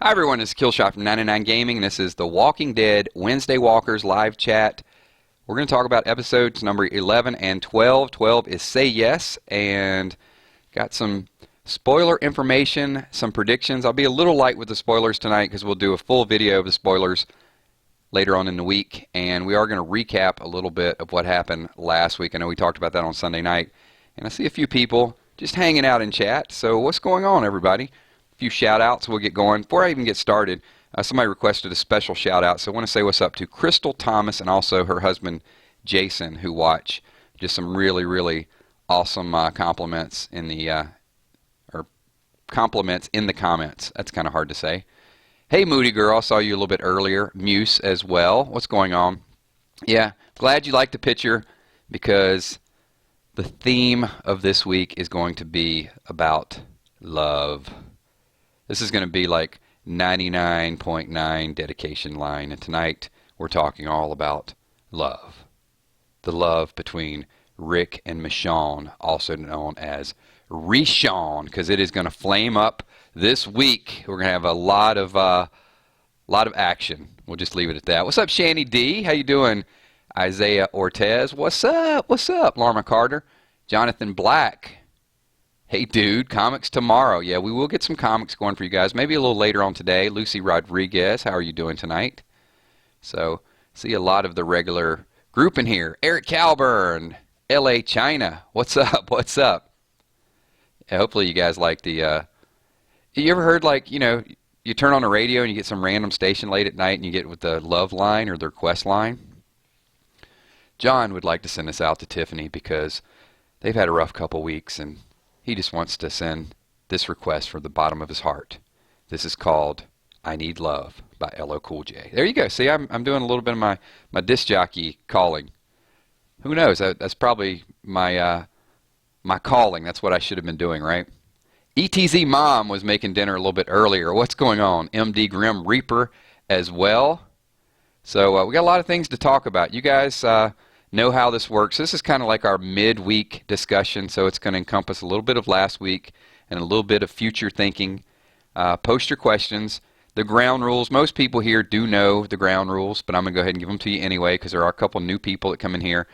Hi everyone, it's Killshot from 99 Gaming. This is the Walking Dead Wednesday Walkers live chat. We're going to talk about episodes number 11 and 12. 12 is Say Yes, and got some spoiler information, some predictions. I'll be a little light with the spoilers tonight because we'll do a full video of the spoilers later on in the week, and we are going to recap a little bit of what happened last week. I know we talked about that on Sunday night, and I see a few people just hanging out in chat. So what's going on, everybody? Few shout outs, we'll get going. Before I even get started, somebody requested a special shout out, so I want to say what's up to Crystal Thomas and also her husband Jason, who watch. Just some really awesome compliments in the compliments in the comments. That's kind of hard to say. Hey Moody Girl, I saw you a little bit earlier. Muse as well. What's going on? Yeah, glad you liked the picture because the theme of this week is going to be about love. This is going to be like 99.9 dedication line, and tonight we're talking all about love. The love between Rick and Michonne, also known as Rishon, because it is going to flame up this week. We're going to have a lot of action. We'll just leave it at that. What's up, Shanny D? How you doing? Isaiah Ortez. What's up? What's up? Larma Carter. Jonathan Black. Hey dude, comics tomorrow. Yeah, we will get some comics going for you guys. Maybe a little later on today. Lucy Rodriguez, how are you doing tonight? So, see a lot of the regular group in here. Eric Calburn, LA China. What's up? What's up? Yeah, hopefully you guys like the, you ever heard like, you know, you turn on the radio and you get some random station late at night and you get with the love line or the request line? John would like to send this out to Tiffany because they've had a rough couple weeks and he just wants to send this request from the bottom of his heart. This is called I Need Love by LL Cool J. There you go. See, I'm doing a little bit of my disc jockey calling. Who knows? That's probably my my calling. That's what I should have been doing, right? ETZ Mom was making dinner a little bit earlier. What's going on? MD Grim Reaper as well. So we got a lot of things to talk about. You guys know how this works. This is kind of like our midweek discussion, so it's going to encompass a little bit of last week and a little bit of future thinking. Post your questions. The ground rules, most people here do know the ground rules, but I'm going to go ahead and give them to you anyway because there are a couple new people that come in here.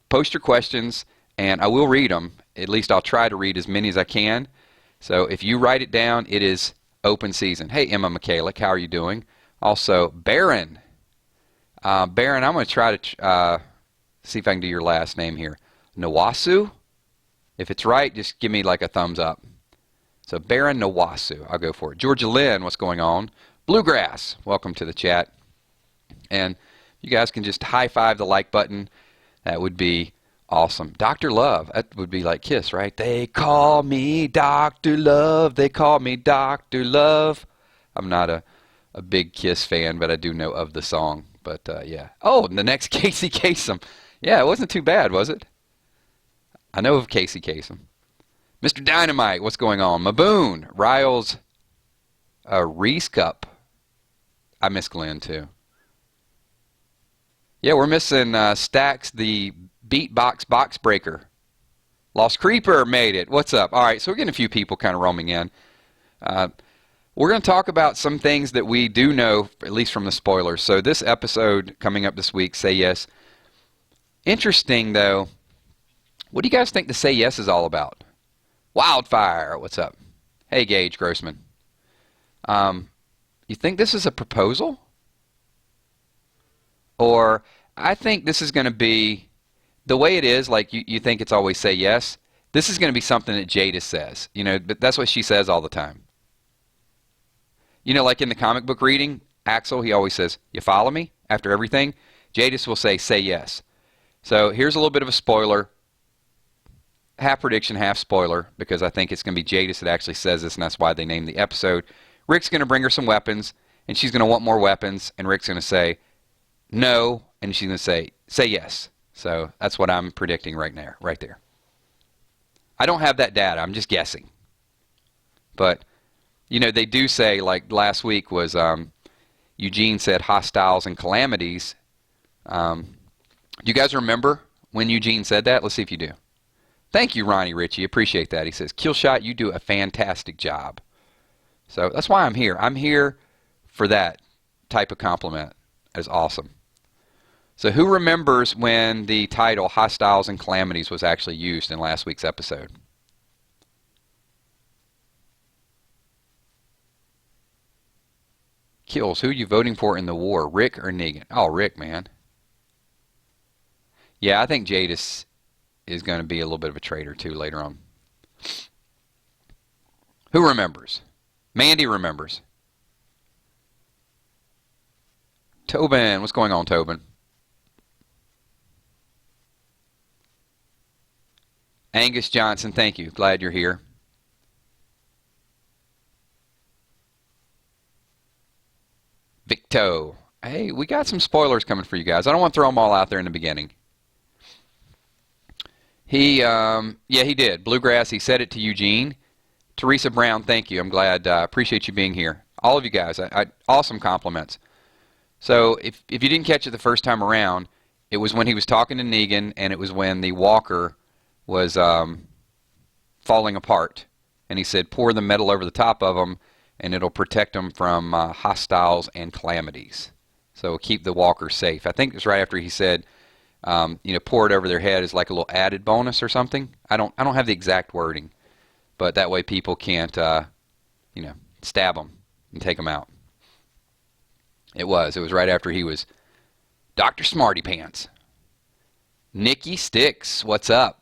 Post your questions, and I will read them. At least I'll try to read as many as I can. So if you write it down, it is open season. Hey, Emma Michalik, how are you doing? Also, Baron. Baron, I'm going to try to see if I can do your last name here. Nawasu? If it's right, just give me like a thumbs up. So Baron Nawasu, I'll go for it. Georgia Lynn, what's going on? Bluegrass, welcome to the chat. And you guys can just high five the like button. That would be awesome. Dr. Love, that would be like Kiss, right? They call me Dr. Love. They call me Dr. Love. I'm not a big Kiss fan, but I do know of the song. But yeah. Oh, and the next Casey Kasem. Yeah, it wasn't too bad, was it? I know of Casey Kasem. Mr. Dynamite, what's going on? Maboon, Riles, Reese Cup. I miss Glenn, too. Yeah, we're missing Stacks, the Beatbox Box Breaker. Lost Creeper made it. What's up? All right, so we're getting a few people kind of roaming in. We're going to talk about some things that we do know, at least from the spoilers. So this episode coming up this week, Say Yes. Interesting, though. What do you guys think the Say Yes is all about? Wildfire, what's up? Hey, Gage Grossman. You think this is a proposal? Or I think this is going to be, the way it is, like you think it's always Say Yes, this is going to be something that Jadis says. You know, but that's what she says all the time. You know, like in the comic book reading, Axel, he always says, you follow me? After everything, Jadis will say yes. So here's a little bit of a spoiler. Half prediction, half spoiler, because I think it's going to be Jadis that actually says this, and that's why they named the episode. Rick's going to bring her some weapons, and she's going to want more weapons, and Rick's going to say no, and she's going to say yes. So that's what I'm predicting right there. I don't have that data. I'm just guessing. But you know, they do say, like last week was, Eugene said hostiles and calamities. Do you guys remember when Eugene said that? Let's see if you do. Thank you, Ronnie Ritchie. Appreciate that. He says, Killshot, you do a fantastic job. So that's why I'm here. I'm here for that type of compliment. That is awesome. So who remembers when the title Hostiles and Calamities was actually used in last week's episode? Kills, who are you voting for in the war, Rick or Negan? Oh, Rick, man. Yeah, I think Jadis is going to be a little bit of a traitor, too, later on. Who remembers? Mandy remembers. Tobin, what's going on, Tobin? Angus Johnson, thank you. Glad you're here. Victo. Hey, we got some spoilers coming for you guys. I don't want to throw them all out there in the beginning. Yeah, he did. Bluegrass, he said it to Eugene. Teresa Brown, thank you. I'm glad, appreciate you being here. All of you guys, awesome compliments. So if you didn't catch it the first time around, it was when he was talking to Negan, and it was when the walker was falling apart. And he said, pour the metal over the top of them, and it'll protect them from hostiles and calamities. So keep the walker safe. I think it was right after he said, pour it over their head as like a little added bonus or something. I don't have the exact wording, but that way people can't, stab them and take them out. It was right after he was Dr. Smarty Pants. Nikki Sticks, what's up?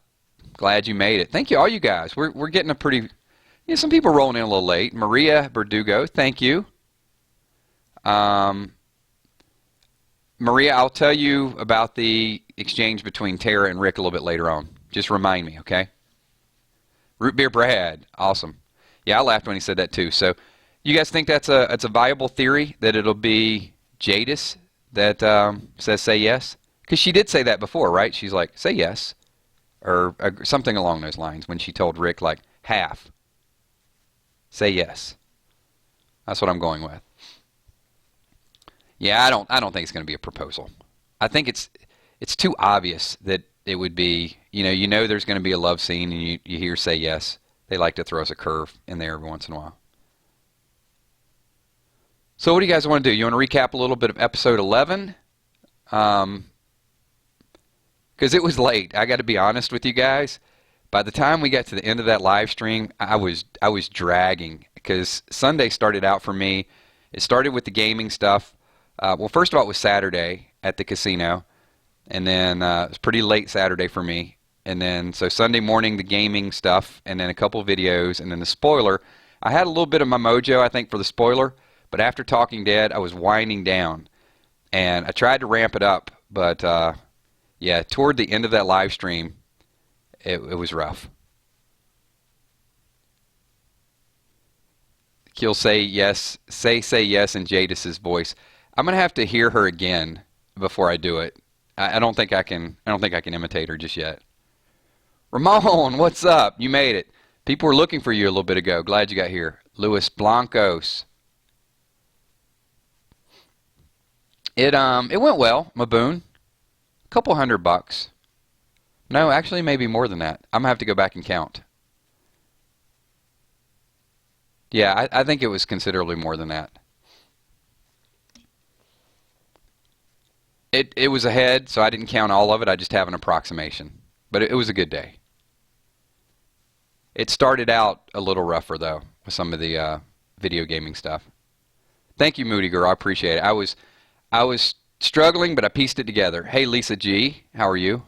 Glad you made it. Thank you, all you guys. We're getting a pretty, some people rolling in a little late. Maria Verdugo, thank you. Maria, I'll tell you about the exchange between Tara and Rick a little bit later on. Just remind me, okay? Root Beer Brad, awesome. Yeah, I laughed when he said that too. So, you guys think that's a viable theory that it'll be Jadis that says say yes? Because she did say that before, right? She's like, say yes, or something along those lines when she told Rick like half. Say yes. That's what I'm going with. Yeah, I don't think it's going to be a proposal. I think it's too obvious that it would be, there's going to be a love scene and you hear say yes. They like to throw us a curve in there every once in a while. So what do you guys want to do? You want to recap a little bit of episode 11? Because it was late. I got to be honest with you guys. By the time we got to the end of that live stream, I was dragging because Sunday started out for me. It started with the gaming stuff. Well, first of all, it was Saturday at the casino, and then it was pretty late Saturday for me. And then so Sunday morning, the gaming stuff, and then a couple of videos, and then the spoiler. I had a little bit of my mojo, I think, for the spoiler, but after Talking Dead, I was winding down, and I tried to ramp it up, but yeah, toward the end of that live stream, it was rough. He'll say yes, say yes in Jadis's voice. I'm gonna have to hear her again before I do it. I don't think I can imitate her just yet. Ramon, what's up? You made it. People were looking for you a little bit ago. Glad you got here. Luis Blancos. It went well, Maboon. A couple $100. No, actually maybe more than that. I'm gonna have to go back and count. Yeah, I think it was considerably more than that. It was ahead, so I didn't count all of it. I just have an approximation. But it was a good day. It started out a little rougher, though, with some of the video gaming stuff. Thank you, Moody Girl. I appreciate it. I was struggling, but I pieced it together. Hey, Lisa G. How are you?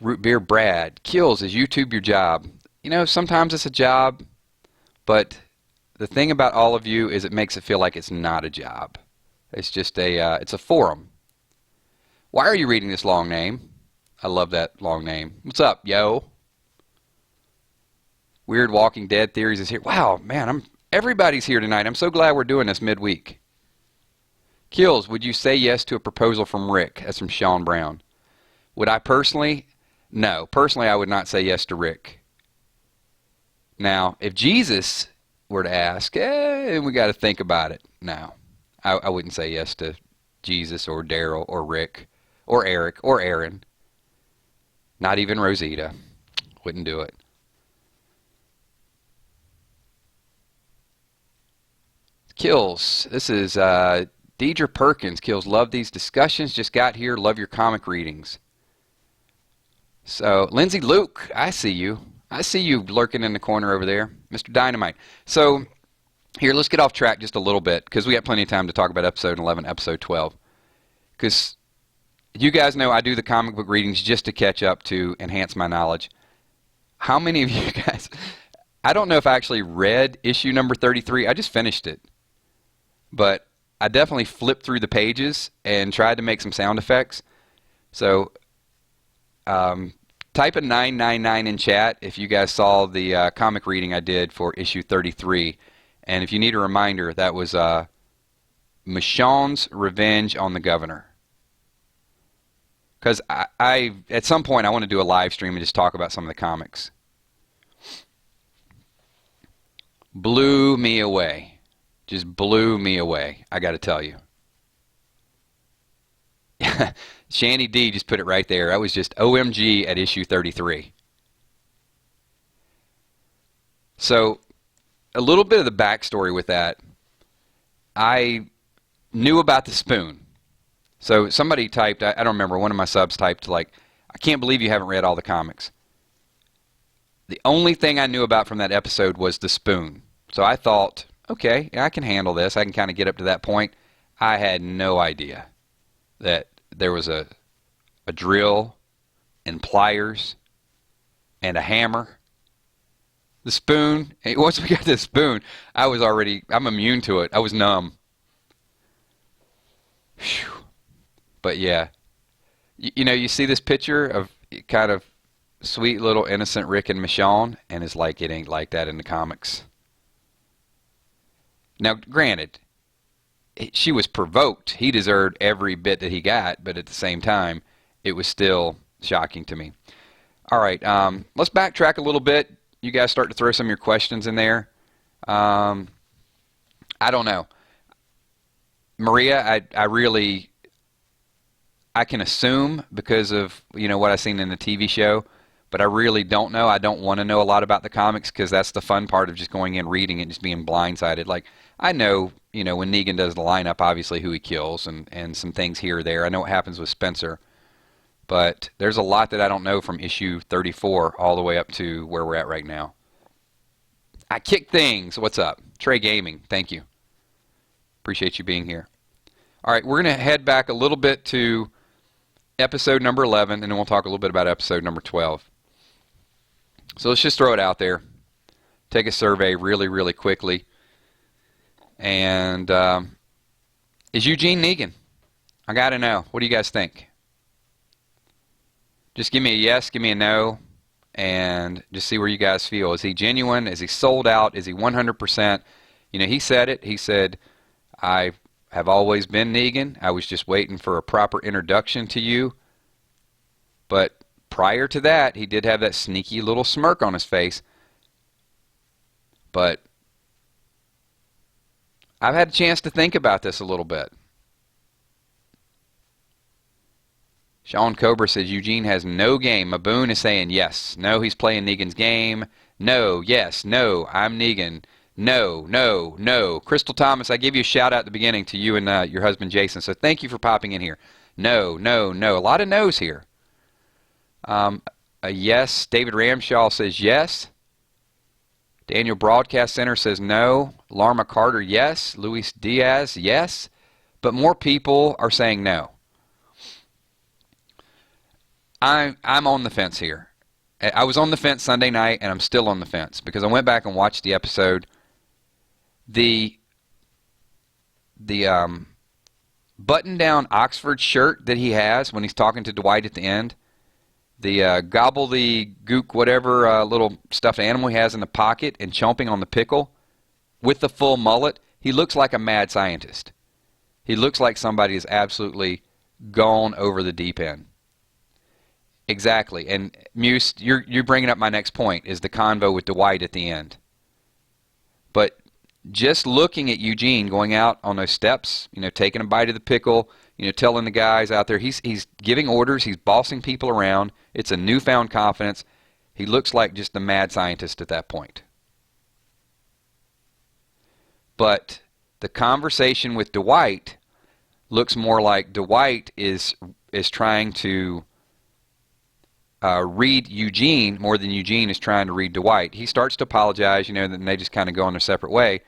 Root Beer Brad. Kills, is YouTube your job? Sometimes it's a job, but the thing about all of you is it makes it feel like it's not a job. It's just it's a forum. Why are you reading this long name? I love that long name. What's up, yo? Weird Walking Dead Theories is here. Wow, man, everybody's here tonight. I'm so glad we're doing this midweek. Kills, would you say yes to a proposal from Rick? That's from Sean Brown. Would I personally? No. Personally, I would not say yes to Rick. Now, if Jesus were to ask, we got to think about it. No, I wouldn't say yes to Jesus or Daryl or Rick or Eric or Aaron. Not even Rosita. Wouldn't do it. Kills. This is Deidre Perkins. Kills. Love these discussions. Just got here. Love your comic readings. So, Lindsay Luke, I see you. I see you lurking in the corner over there, Mr. Dynamite. So, here, let's get off track just a little bit because we got plenty of time to talk about episode 11, episode 12. Because you guys know I do the comic book readings just to catch up to enhance my knowledge. How many of you guys, I don't know if I actually read issue number 33. I just finished it. But I definitely flipped through the pages and tried to make some sound effects. So, type a 999 in chat if you guys saw the comic reading I did for issue 33. And if you need a reminder, that was Michonne's Revenge on the Governor. Because I at some point I want to do a live stream and just talk about some of the comics. Blew me away. Just blew me away, I got to tell you. Shandy D just put it right there. I was just OMG at issue 33. So, a little bit of the backstory with that. I knew about the spoon. So, somebody typed, I don't remember, one of my subs typed like, I can't believe you haven't read all the comics. The only thing I knew about from that episode was the spoon. So, I thought, okay, I can handle this. I can kind of get up to that point. I had no idea that there was a drill and pliers and a hammer. The spoon, once we got the spoon, I'm immune to it. I was numb. Whew. But yeah, you know, you see this picture of kind of sweet little innocent Rick and Michonne, and it's like it ain't like that in the comics. Now, granted, she was provoked. He deserved every bit that he got, but at the same time, it was still shocking to me. All right, let's backtrack a little bit. You guys start to throw some of your questions in there. I don't know. Maria, I can assume because of, you know, what I've seen in the TV show, but I really don't know. I don't want to know a lot about the comics because that's the fun part of just going in, reading, and just being blindsided. Like, I know, you know, when Negan does the lineup, obviously who he kills and some things here or there. I know what happens with Spencer. But there's a lot that I don't know from issue 34 all the way up to where we're at right now. I kick things. What's up? Trey Gaming, thank you. Appreciate you being here. All right, we're going to head back a little bit to episode number 11, and then we'll talk a little bit about episode number 12. So let's just throw it out there. Take a survey really, really quickly. And is Eugene Negan? I got to know. What do you guys think? Just give me a yes, give me a no, and just see where you guys feel. Is he genuine? Is he sold out? Is he 100%? You know, he said it. He said, I have always been Negan. I was just waiting for a proper introduction to you. But prior to that, he did have that sneaky little smirk on his face. But I've had a chance to think about this a little bit. Sean Cobra says Eugene has no game. Maboon is saying yes. No, he's playing Negan's game. No, yes, no, I'm Negan. No, no, no. Crystal Thomas, I gave you a shout out at the beginning to you and your husband Jason, so thank you for popping in here. No, no, no. A lot of no's here. A yes. David Ramshaw says yes. Daniel Broadcast Center says no. Larma Carter, yes. Luis Diaz, yes. But more people are saying no. I'm on the fence here. I was on the fence Sunday night, and I'm still on the fence because I went back and watched the episode. The button-down Oxford shirt that he has when he's talking to Dwight at the end, the gobbledygook whatever little stuffed animal he has in the pocket and chomping on the pickle with the full mullet, he looks like a mad scientist. He looks like somebody is absolutely gone over the deep end. Exactly. And Muse, you're bringing up my next point, is the convo with Dwight at the end. But just looking at Eugene going out on those steps, you know, taking a bite of the pickle, you know, telling the guys out there, he's giving orders, he's bossing people around. It's a newfound confidence. He looks like just a mad scientist at that point. But The conversation with Dwight looks more like Dwight is trying to read Eugene more than Eugene is trying to read Dwight. He starts to apologize, then they just kind of go on their separate way.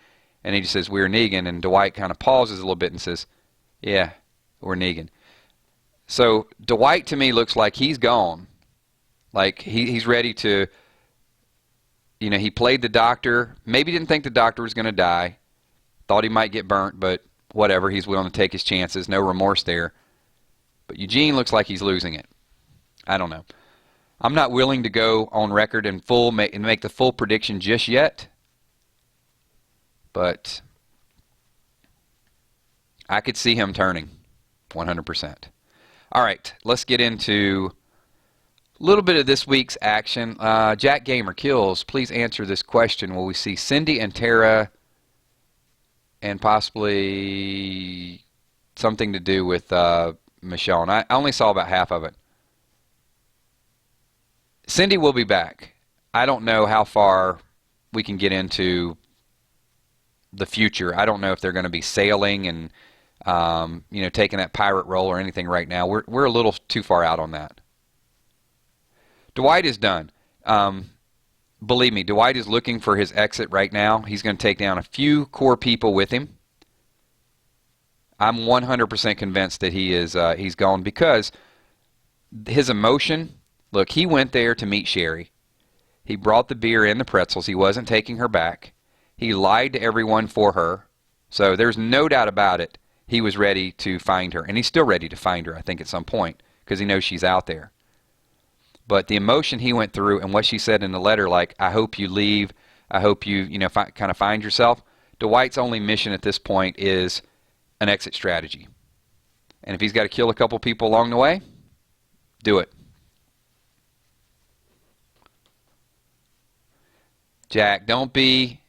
And he just says, "We're Negan," and Dwight kind of pauses a little bit and says, "Yeah, we're Negan." So Dwight to me looks like he's gone. Like he's ready to, he played the doctor. Maybe didn't think the doctor was going to die. Thought he might get burnt, but whatever. He's willing to take his chances. No remorse there. But Eugene looks like he's losing it. I don't know. I'm not willing to go on record and make the full prediction just yet. But I could see him turning 100%. All right, let's get into a little bit of this week's action. Jack Gamer Kills, please answer this question. Will we see Cindy and Tara and possibly something to do with Michonne? I only saw about half of it. Cindy will be back. I don't know how far we can get into the future. I don't know if they're going to be sailing and taking that pirate role or anything right now. We're a little too far out on that. Dwight is done. Believe me, Dwight is looking for his exit right now. He's going to take down a few core people with him. I'm 100% convinced that he's gone because his emotion. Look, he went there to meet Sherry. He brought the beer and the pretzels. He wasn't taking her back. He lied to everyone for her. So there's no doubt about it. He was ready to find her. And he's still ready to find her, I think, at some point, because he knows she's out there. But the emotion he went through and what she said in the letter, like, "I hope you leave. I hope you, kind of find yourself." Dwight's only mission at this point is an exit strategy. And if he's got to kill a couple people along the way, do it. Jack, don't be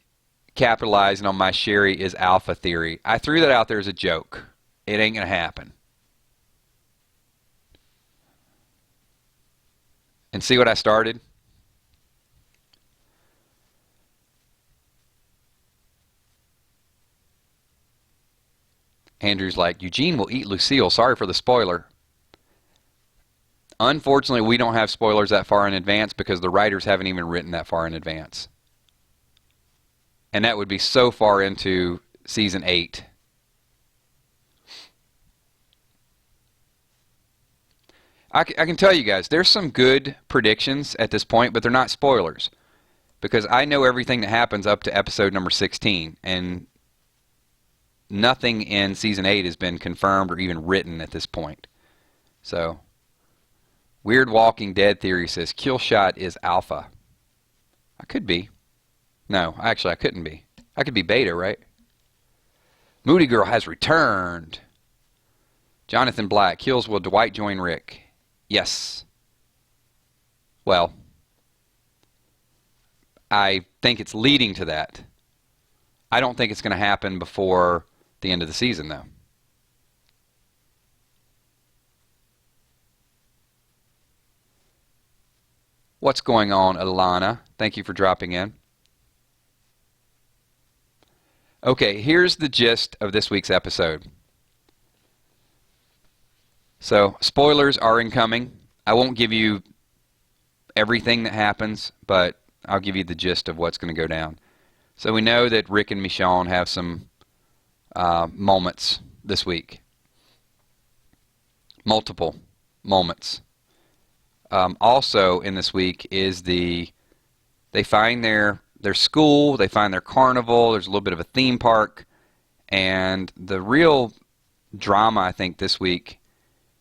capitalizing on my Sherry is alpha theory. I threw that out there as a joke. It ain't going to happen. And see what I started? Andrew's like, Eugene will eat Lucille. Sorry for the spoiler. Unfortunately, we don't have spoilers that far in advance because the writers haven't even written that far in advance. And that would be so far into season 8. I can tell you guys, there's some good predictions at this point, but they're not spoilers. Because I know everything that happens up to episode number 16. And nothing in season 8 has been confirmed or even written at this point. So, Weird Walking Dead theory says kilzhot is alpha. I could be. No, actually I couldn't be. I could be beta, right? Moody Girl has returned. Jonathan Black, kills will Dwight join Rick? Yes. Well, I think it's leading to that. I don't think it's going to happen before the end of the season, though. What's going on, Alana? Thank you for dropping in. Okay, here's the gist of this week's episode. So, spoilers are incoming. I won't give you everything that happens, but I'll give you the gist of what's going to go down. So we know that Rick and Michonne have some moments this week. Multiple moments. Also in this week is they find their school, they find their carnival, there's a little bit of a theme park, and the real drama I think this week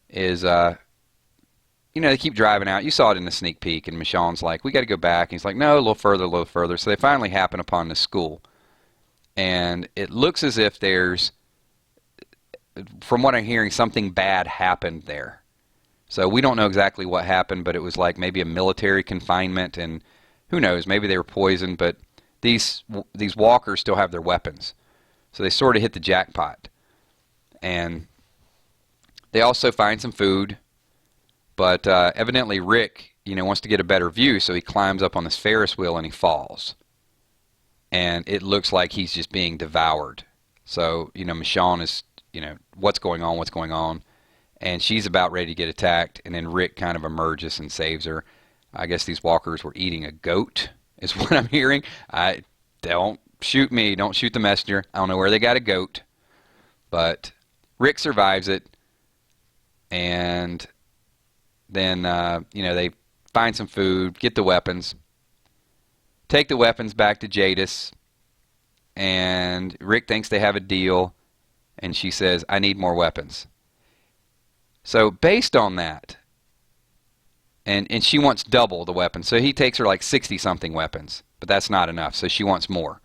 is, they keep driving out. You saw it in the sneak peek, and Michonne's like, we got to go back. And he's like, no, a little further. So they finally happen upon the school. And it looks as if there's, from what I'm hearing, something bad happened there. So we don't know exactly what happened, but it was like maybe a military confinement, and who knows, maybe they were poisoned, but these walkers still have their weapons. So they sort of hit the jackpot. And they also find some food. But evidently Rick, wants to get a better view, so he climbs up on this Ferris wheel and he falls. And it looks like he's just being devoured. So, Michonne is, what's going on, what's going on. And she's about ready to get attacked, and then Rick kind of emerges and saves her. I guess these walkers were eating a goat, is what I'm hearing. Don't shoot me. Don't shoot the messenger. I don't know where they got a goat. But Rick survives it, and then, they find some food, get the weapons, take the weapons back to Jadis, and Rick thinks they have a deal, and she says, I need more weapons. So based on that, and she wants double the weapons, so he takes her like 60-something weapons, but that's not enough, so she wants more.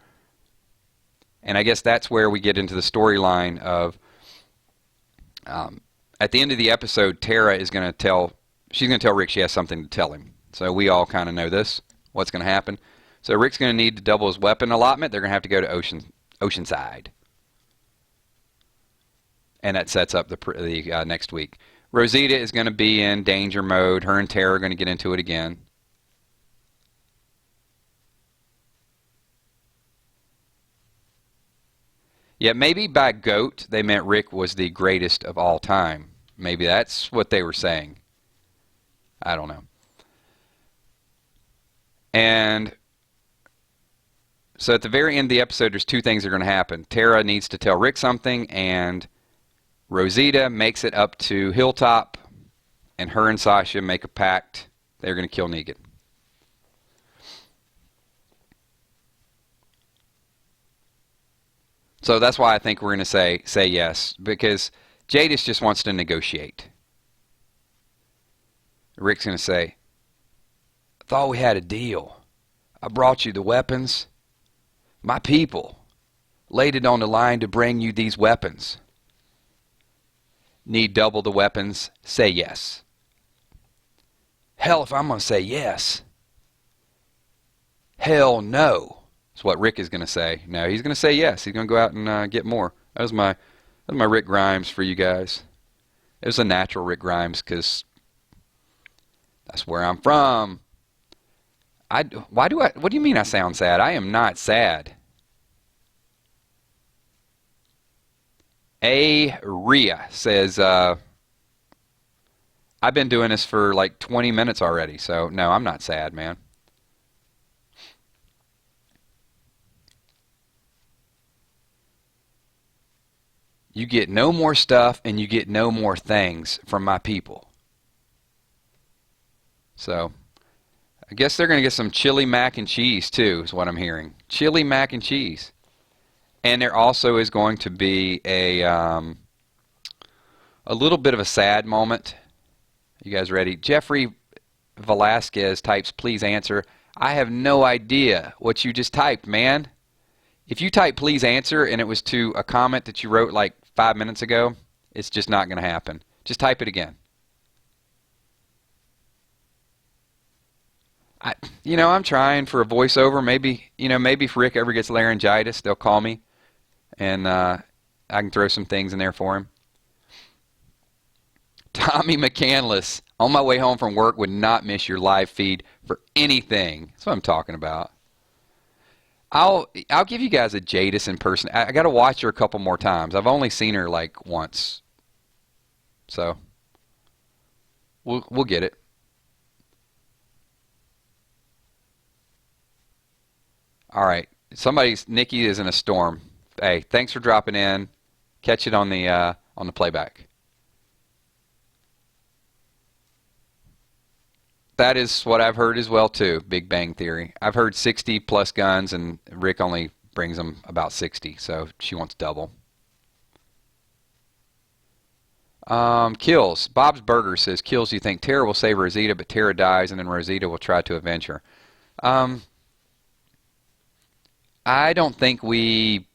And I guess that's where we get into the storyline of, at the end of the episode, Tara is going to tell Rick she has something to tell him. So we all kind of know this, what's going to happen. So Rick's going to need to double his weapon allotment. They're going to have to go to Oceanside. And that sets up the next week. Rosita is going to be in danger mode. Her and Tara are going to get into it again. Yeah, maybe by GOAT they meant Rick was the greatest of all time. Maybe that's what they were saying. I don't know. And so at the very end of the episode, there's two things that are going to happen. Tara needs to tell Rick something, and Rosita makes it up to Hilltop, and her and Sasha make a pact. They're going to kill Negan. So that's why I think we're going to say yes, because Jadis just wants to negotiate. Rick's going to say, I thought we had a deal. I brought you the weapons. My people laid it on the line to bring you these weapons. Need double the weapons? Say yes. Hell, if I'm going to say yes. Hell no. That's what Rick is going to say. No, he's going to say yes. He's going to go out and get more. That was my Rick Grimes for you guys. It was a natural Rick Grimes because that's where I'm from. What do you mean I sound sad? I am not sad. Rhea says, I've been doing this for like 20 minutes already, so no, I'm not sad, man. You get no more stuff and you get no more things from my people. So, I guess they're going to get some chili mac and cheese too, is what I'm hearing. Chili mac and cheese. And there also is going to be a little bit of a sad moment. You guys ready? Jeffrey Velasquez types, please answer. I have no idea what you just typed, man. If you type please answer and it was to a comment that you wrote like 5 minutes ago, it's just not going to happen. Just type it again. I'm trying for a voiceover. Maybe if Rick ever gets laryngitis, they'll call me, and I can throw some things in there for him. Tommy McCandless, on my way home from work, would not miss your live feed for anything. That's what I'm talking about. I'll give you guys a Jadis in person. I got to watch her a couple more times. I've only seen her like once, so we'll get it. All right. Nikki is in a storm. Hey, thanks for dropping in. Catch it on the playback. That is what I've heard as well too. Big Bang Theory. I've heard 60 plus guns, and Rick only brings them about 60, so she wants double. Kills. Bob's Burger says, Kills, you think Tara will save Rosita, but Tara dies, and then Rosita will try to avenge her. I don't think we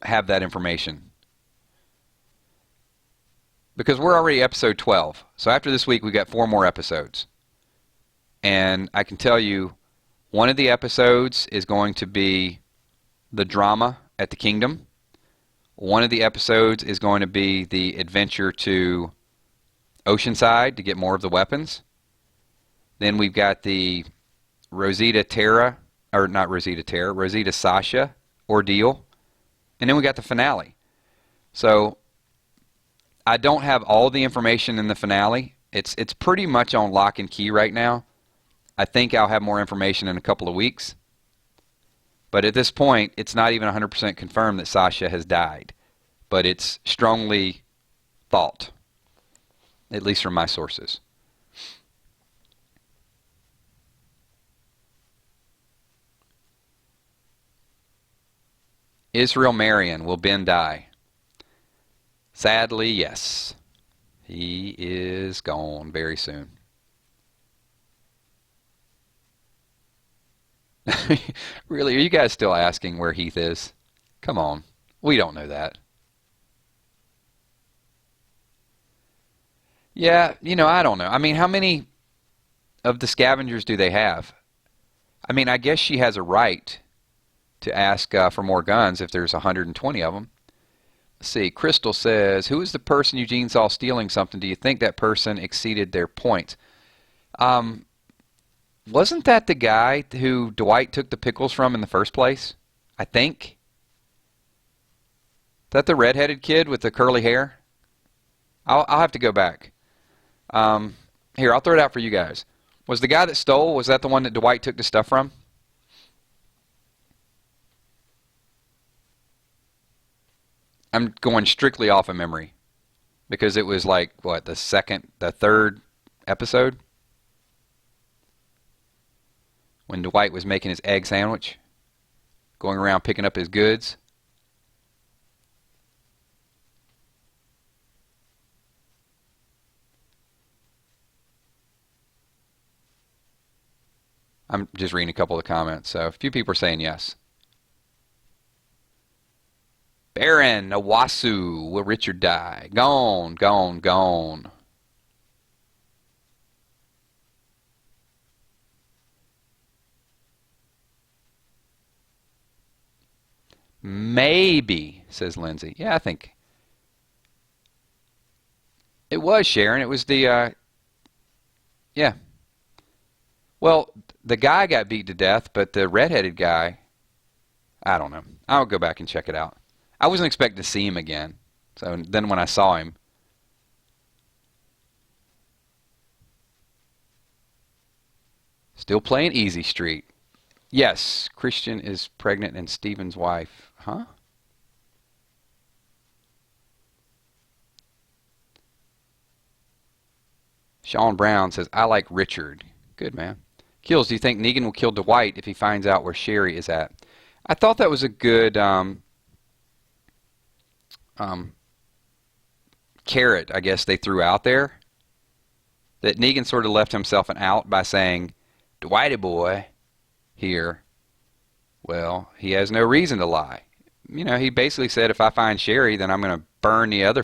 have that information. Because we're already episode 12. So after this week, we've got 4 more episodes. And I can tell you, one of the episodes is going to be the drama at the kingdom. One of the episodes is going to be the adventure to Oceanside to get more of the weapons. Then we've got the Rosita Sasha ordeal. And then we got the finale. So I don't have all the information in the finale. It's pretty much on lock and key right now. I think I'll have more information in a couple of weeks. But at this point, it's not even 100% confirmed that Sasha has died. But it's strongly thought, at least from my sources. Israel Marion, will Ben die? Sadly, yes. He is gone very soon. Really, are you guys still asking where Heath is? Come on. We don't know that. Yeah, I don't know. I mean, how many of the scavengers do they have? I mean, I guess she has a right to ask for more guns if there's 120 of them. Let's see. Crystal says, who is the person Eugene saw stealing something? Do you think that person exceeded their points? Wasn't that the guy who Dwight took the pickles from in the first place? I think. Is that the redheaded kid with the curly hair? I'll have to go back. Here, I'll throw it out for you guys. Was the guy that stole, was that the one that Dwight took the stuff from? I'm going strictly off of memory. Because it was like, what, the third episode? When Dwight was making his egg sandwich, going around picking up his goods. I'm just reading a couple of the comments, so a few people are saying yes. Baron Owasu, will Richard die? Gone, gone, gone. Maybe, says Lindsay. Yeah, I think. It was Sharon. It was the, yeah. Well, the guy got beat to death, but the redheaded guy, I don't know. I'll go back and check it out. I wasn't expecting to see him again. So then when I saw him, still playing Easy Street. Yes, Christian is pregnant and Stephen's wife. Huh? Sean Brown says, I like Richard. Good, man. Kills, do you think Negan will kill Dwight if he finds out where Sherry is at? I thought that was a good carrot, I guess, they threw out there. That Negan sort of left himself an out by saying, Dwighty boy here, well, he has no reason to lie. He basically said, if I find Sherry, then I'm going to burn the other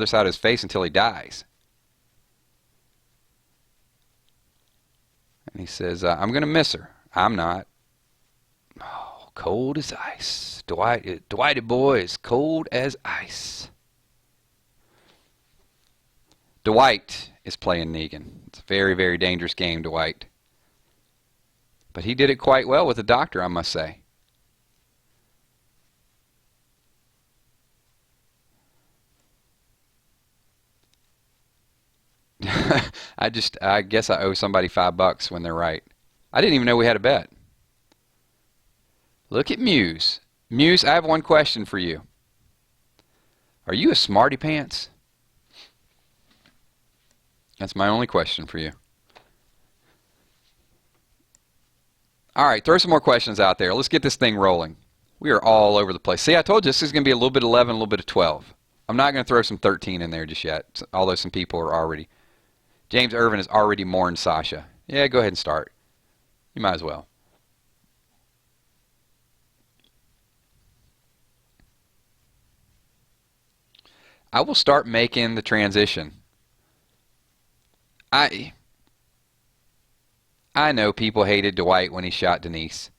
side of his face until he dies. And he says, I'm going to miss her. I'm not. Oh, cold as ice. Dwighty boy is cold as ice. Dwight is playing Negan. It's a very, very dangerous game, Dwight. But he did it quite well with the doctor, I must say. I guess I owe somebody $5 when they're right. I didn't even know we had a bet. Look at Muse. Muse, I have one question for you. Are you a smarty pants? That's my only question for you. All right, throw some more questions out there. Let's get this thing rolling. We are all over the place. See, I told you this is going to be a little bit of 11, a little bit of 12. I'm not going to throw some 13 in there just yet, although some people are already. James Irvin has already mourned Sasha. Yeah, go ahead and start. You might as well. I will start making the transition. I know people hated Dwight when he shot Denise.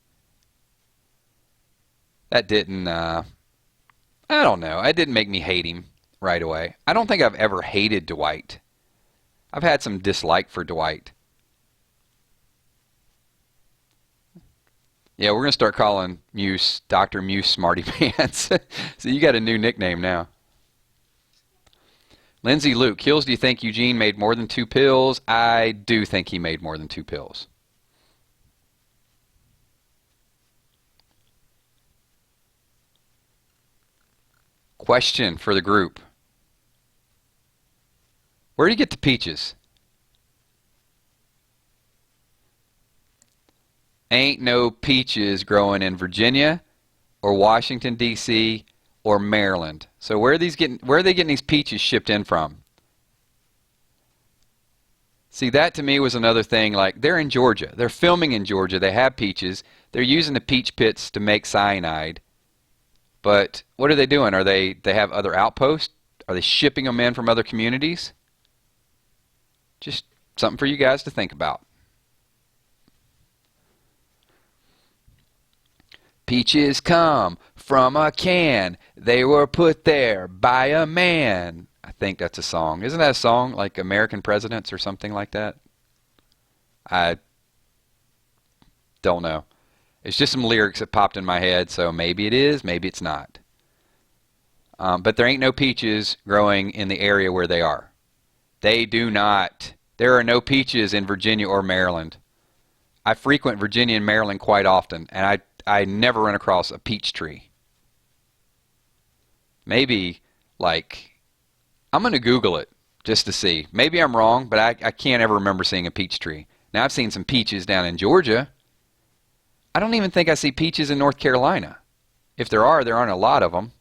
That didn't, I don't know. It didn't make me hate him right away. I don't think I've ever hated Dwight. I've had some dislike for Dwight. Yeah, we're going to start calling Muse Dr. Muse Smarty Pants. So you got a new nickname now. Lindsay Luke, Kills, do you think Eugene made more than 2 pills? I do think he made more than 2 pills. Question for the group. Where do you get the peaches? Ain't no peaches growing in Virginia or Washington, D.C. or Maryland. So where are they getting these peaches shipped in from? See, that to me was another thing. Like, they're in Georgia. They're filming in Georgia. They have peaches. They're using the peach pits to make cyanide. But what are they doing? They have other outposts? Are they shipping them in from other communities? Just something for you guys to think about. Peaches come from a can. They were put there by a man. I think that's a song. Isn't that a song like American Presidents or something like that? I don't know. It's just some lyrics that popped in my head, so maybe it is, maybe it's not. But there ain't no peaches growing in the area where they are. They do not. There are no peaches in Virginia or Maryland. I frequent Virginia and Maryland quite often, and I never run across a peach tree. Maybe, like, I'm going to Google it just to see. Maybe I'm wrong, but I can't ever remember seeing a peach tree. Now, I've seen some peaches down in Georgia. I don't even think I see peaches in North Carolina. If there aren't a lot of them.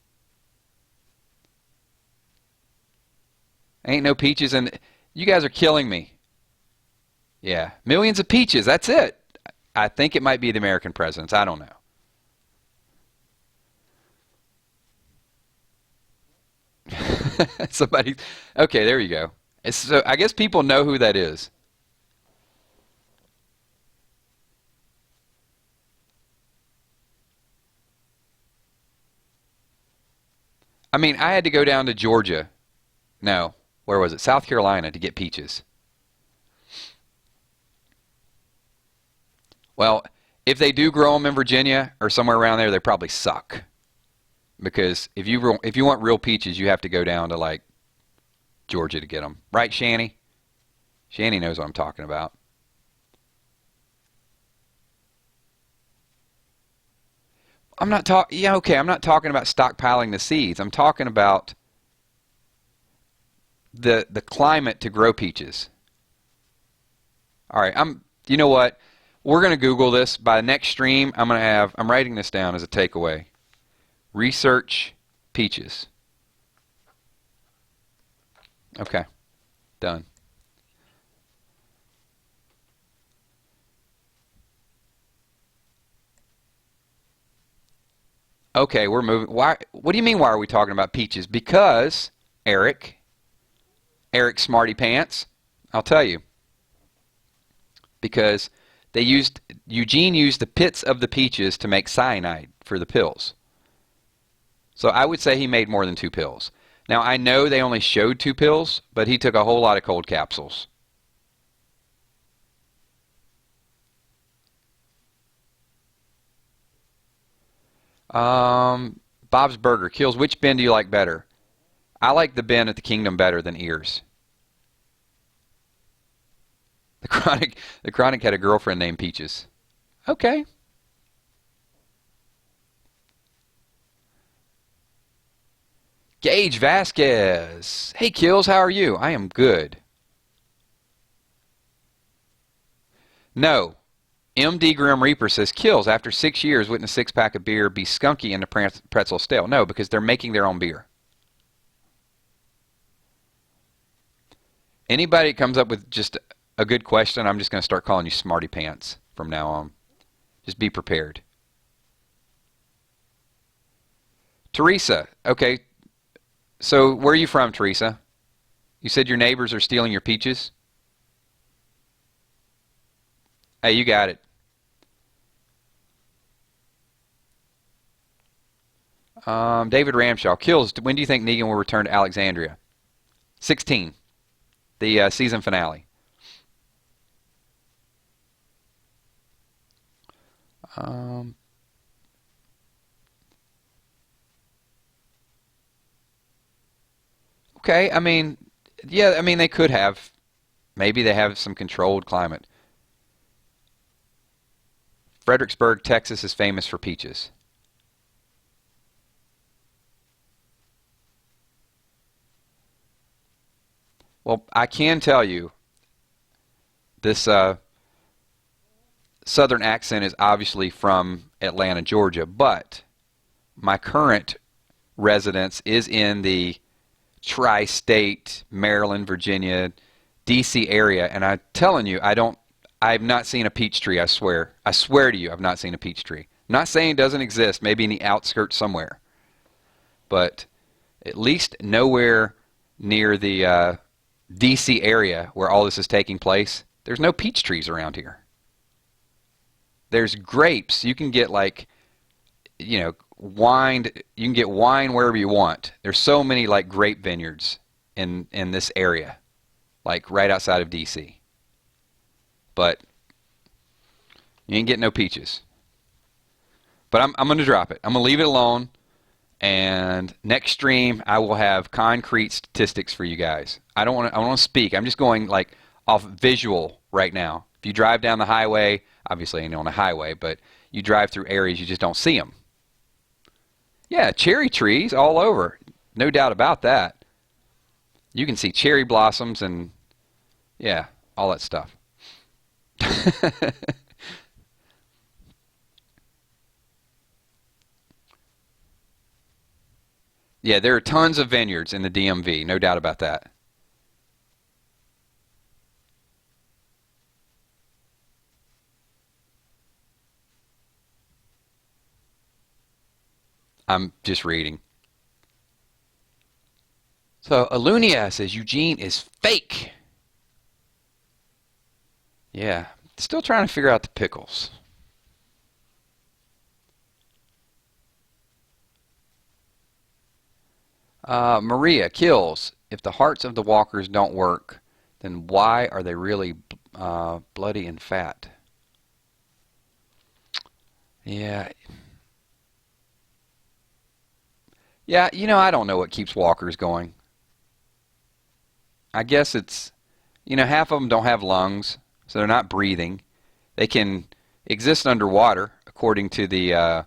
Ain't no peaches, and you guys are killing me. Yeah, millions of peaches, that's it. I think it might be the American presidents. I don't know. Somebody, okay, there you go. So I guess people know who that is. I mean, I had to go down to Georgia. No, where was it? South Carolina to get peaches. Well, if they do grow them in Virginia or somewhere around there, they probably suck. Because if you want real peaches, you have to go down to like Georgia to get them. Right, Shanny? Shanny knows what I'm talking about. I'm not talking. Yeah, okay. I'm not talking about stockpiling the seeds. I'm talking about the climate to grow peaches. All right. You know what? We're gonna Google this. By the next stream, I'm writing this down as a takeaway. Research peaches. Okay. Done. Okay, we're moving. Why? What do you mean? Why are we talking about peaches? Because Eric Smarty Pants. I'll tell you. Because Eugene used the pits of the peaches to make cyanide for the pills. So I would say he made more than 2 pills. Now I know they only showed 2 pills, but he took a whole lot of cold capsules. Bob's Burger Kills. Which bin do you like better? I like the bin at the Kingdom better than Ears. The Chronic had a girlfriend named Peaches. Okay. Gage Vasquez. Hey, Kills, how are you? I am good. No. MD Grim Reaper says, Kills, after 6 years, wouldn't a 6-pack of beer be skunky and the pretzel stale? No, because they're making their own beer. Anybody that comes up with just a good question, I'm just going to start calling you Smarty Pants from now on. Just be prepared. Teresa, okay. So where are you from, Teresa? You said your neighbors are stealing your peaches? Hey, you got it. David Ramshaw. Kills, when do you think Negan will return to Alexandria? 16. The season finale. Um, okay, I mean, yeah, I mean they could have. Maybe they have some controlled climate. Fredericksburg, Texas is famous for peaches. Well, I can tell you this southern accent is obviously from Atlanta, Georgia, but my current residence is in the tri-state Maryland, Virginia, DC area, and I'm telling you, I've not seen a peach tree, I swear. I swear to you, I've not seen a peach tree. I'm not saying it doesn't exist, maybe in the outskirts somewhere, but at least nowhere near the DC area where all this is taking place, there's no peach trees around here. There's grapes. You can get like, wine. You can get wine wherever you want. There's so many like grape vineyards in this area, like right outside of DC. But you ain't getting no peaches. But I'm going to drop it. I'm going to leave it alone. And next stream, I will have concrete statistics for you guys. I don't want to speak. I'm just going like off visual right now. If you drive down the highway, obviously ain't on a highway, but you drive through areas you just don't see them. Yeah, cherry trees all over. No doubt about that. You can see cherry blossoms and, yeah, all that stuff. Yeah, there are tons of vineyards in the DMV, no doubt about that. I'm just reading. So Alunia says Eugene is fake. Yeah, still trying to figure out the pickles. Maria kills. If the hearts of the walkers don't work, then why are they really bloody and fat? Yeah. Yeah, I don't know what keeps walkers going. I guess it's, half of them don't have lungs, so they're not breathing. They can exist underwater, according to the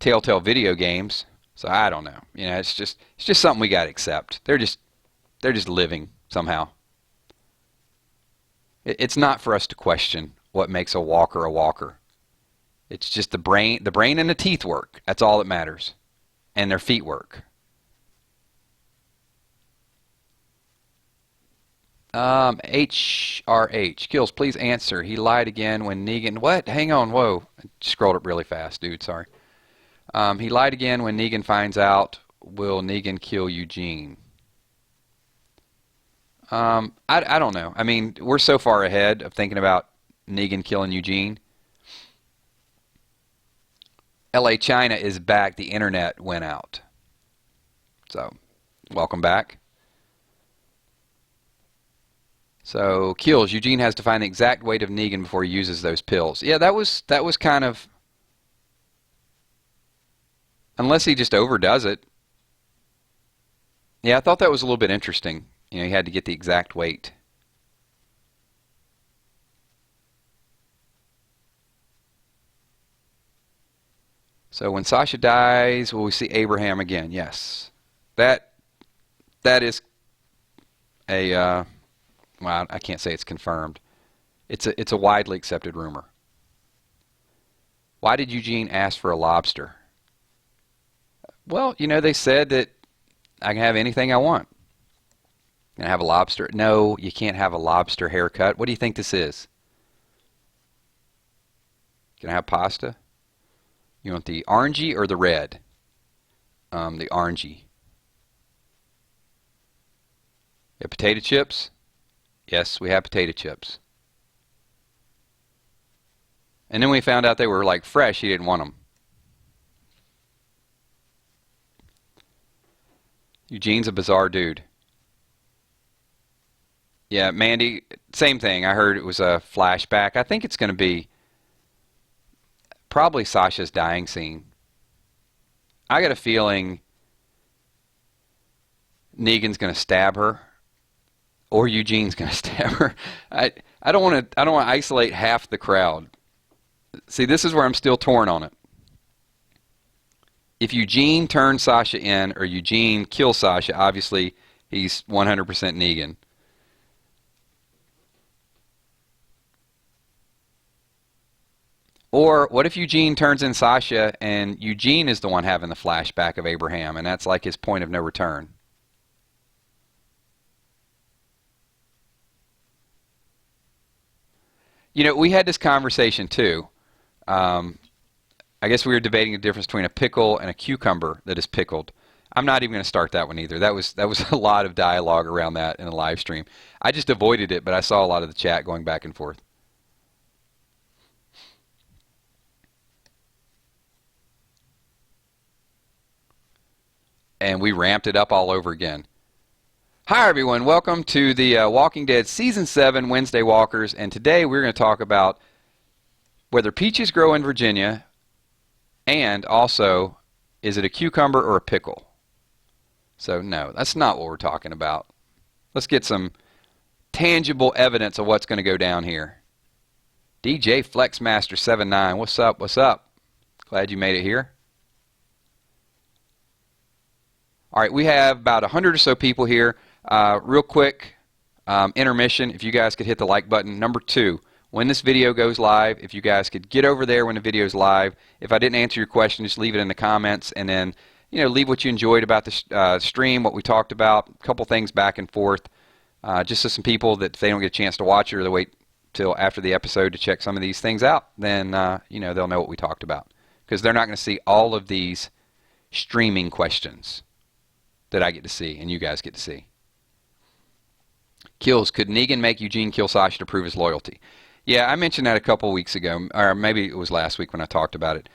Telltale video games. So I don't know. It's just something we got to accept. They're just living somehow. It's not for us to question what makes a walker a walker. It's just the brain and the teeth work. That's all that matters. And their feet work. HRH kills. Please answer. He lied again when Negan. What? Hang on. Whoa. I scrolled up really fast, dude. Sorry. He lied again when Negan finds out. Will Negan kill Eugene? I don't know. I mean, we're so far ahead of thinking about Negan killing Eugene. LA China is back. The internet went out. So, welcome back. So, kills. Eugene has to find the exact weight of Negan before he uses those pills. Yeah, that was kind of, unless he just overdoes it. Yeah, I thought that was a little bit interesting. He had to get the exact weight. So when Sasha dies, will we see Abraham again? Yes. That is a well, I can't say it's confirmed. It's a widely accepted rumor. Why did Eugene ask for a lobster? Well, they said that I can have anything I want. Can I have a lobster? No, you can't have a lobster haircut. What do you think this is? Can I have pasta? You want the orangey or the red? The orangey. You have potato chips? Yes, we have potato chips. And then we found out they were like fresh. He didn't want them. Eugene's a bizarre dude. Yeah, Mandy, same thing. I heard it was a flashback. I think it's going to be probably Sasha's dying scene. I got a feeling Negan's going to stab her, or Eugene's going to stab her. I don't want to isolate half the crowd. See, this is where I'm still torn on it. If Eugene turns Sasha in or Eugene kills Sasha, obviously he's 100% Negan. Or what if Eugene turns in Sasha and Eugene is the one having the flashback of Abraham, and that's like his point of no return? You know, we had this conversation too. I guess we were debating the difference between a pickle and a cucumber that is pickled. I'm not even going to start that one either. That was a lot of dialogue around that in a live stream. I just avoided it, but I saw a lot of the chat going back and forth. And we ramped it up all over again. Hi everyone, welcome to the Walking Dead Season 7 Wednesday Walkers, and today we're going to talk about whether peaches grow in Virginia, and also, is it a cucumber or a pickle? So no, that's not what we're talking about. Let's get some tangible evidence of what's going to go down here. DJ Flexmaster79, what's up, what's up? Glad you made it here. All right, we have about 100 or so people here. Real quick, intermission, if you guys could hit the like button. Number 2, when this video goes live, if you guys could get over there when the video is live. If I didn't answer your question, just leave it in the comments, and then leave what you enjoyed about the stream, what we talked about, a couple things back and forth, just so some people that if they don't get a chance to watch it or they wait till after the episode to check some of these things out, then they'll know what we talked about, because they're not going to see all of these streaming questions that I get to see and you guys get to see. Kills. Could Negan make Eugene kill Sasha to prove his loyalty? Yeah, I mentioned that a couple weeks ago, or maybe it was last week when I talked about it.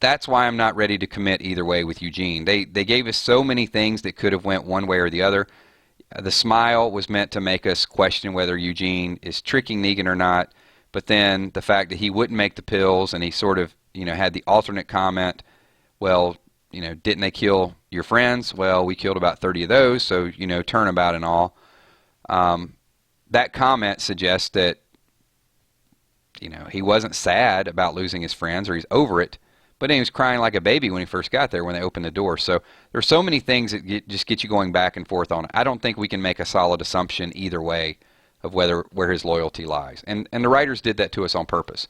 That's why I'm not ready to commit either way with Eugene. They gave us so many things that could have went one way or the other. The smile was meant to make us question whether Eugene is tricking Negan or not, but then the fact that he wouldn't make the pills, and he sort of had the alternate comment, well, didn't they kill your friends? Well, we killed about 30 of those, so, turnabout and all. That comment suggests that, he wasn't sad about losing his friends, or he's over it, but he was crying like a baby when he first got there when they opened the door. So there's so many things that just get you going back and forth on it. I don't think we can make a solid assumption either way of where his loyalty lies. And the writers did that to us on purpose.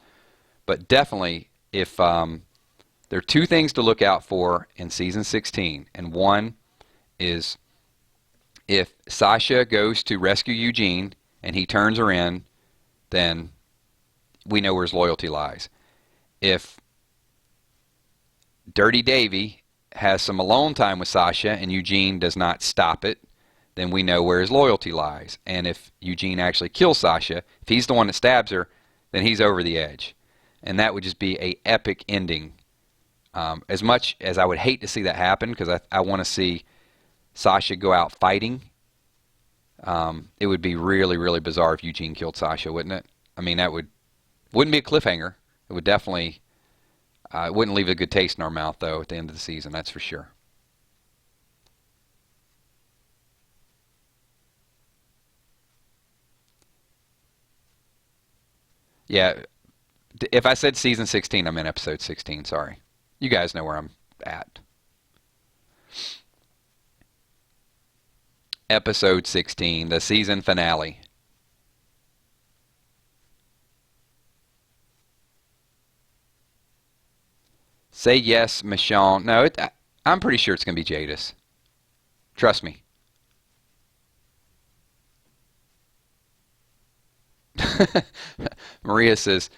But definitely, if there are 2 things to look out for in Season 16. And one is if Sasha goes to rescue Eugene and he turns her in, then we know where his loyalty lies. If Dirty Davy has some alone time with Sasha and Eugene does not stop it, then we know where his loyalty lies. And if Eugene actually kills Sasha, if he's the one that stabs her, then he's over the edge. And that would just be an epic ending. As much as I would hate to see that happen, because I want to see Sasha go out fighting, it would be really, really bizarre if Eugene killed Sasha, wouldn't it? I mean, that wouldn't be a cliffhanger. It would definitely, it wouldn't leave a good taste in our mouth, though, at the end of the season, that's for sure. Yeah, if I said Season 16, I meant Episode 16, sorry. You guys know where I'm at. Episode 16, the season finale. Say yes, Michonne. No, I'm pretty sure it's going to be Jadis. Trust me. Maria says,